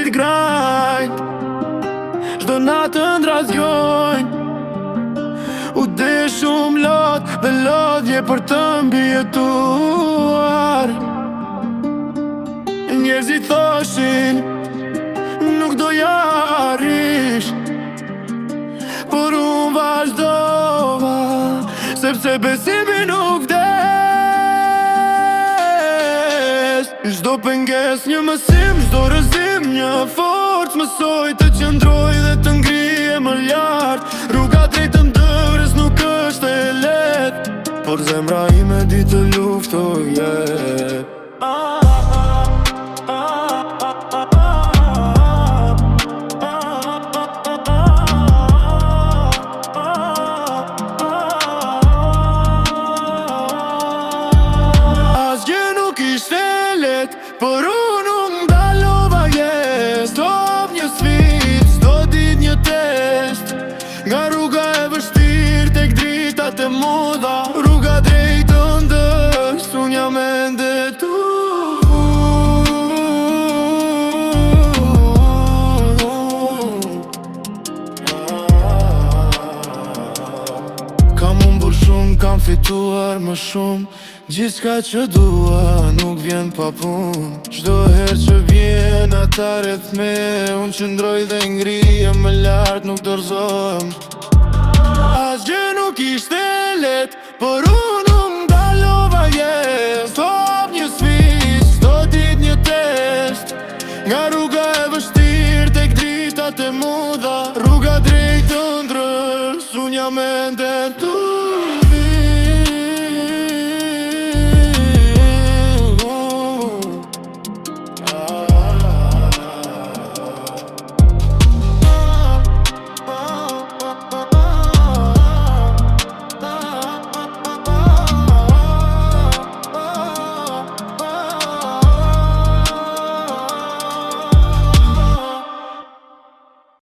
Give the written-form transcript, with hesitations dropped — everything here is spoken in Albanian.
ditë grajnë, çdo natë ndrazjojnë. U de shumë lot dhe lodhje për të mbijetuar. Njerëzit thoshin nuk do arrish, por unë vazhdova, sepse besimi nuk vdes. Çdo penges një mësim, çdo rëzim një forcë. Mësoj të qëndroj dhe të ngrije më lart. Rruga drejt të ndërës nuk është e lehtë, por zemra ime di të luftoj jetë. Por unë ndalova jes, top një sfidë, çdo ditë një test. Nga rruga e vështirë tek dritat e mudha, rruga drejt të ndërës, unë jam ende tu. Kam humbur shumë, kam fituar më shumë. Gjithçka që dua nuk vjen pa punë. Çdo herë që vjen ata rreth me, unë qëndroj dhe ngrihem më lart, nuk dorëzohem. Asgjë nuk ishte lehtë, por unë ndalova jes. Top një sfidë, çdo ditë një test. Nga rruga e vështirë tek dritat e mudha, rruga drejt të ndrës, unë jam ende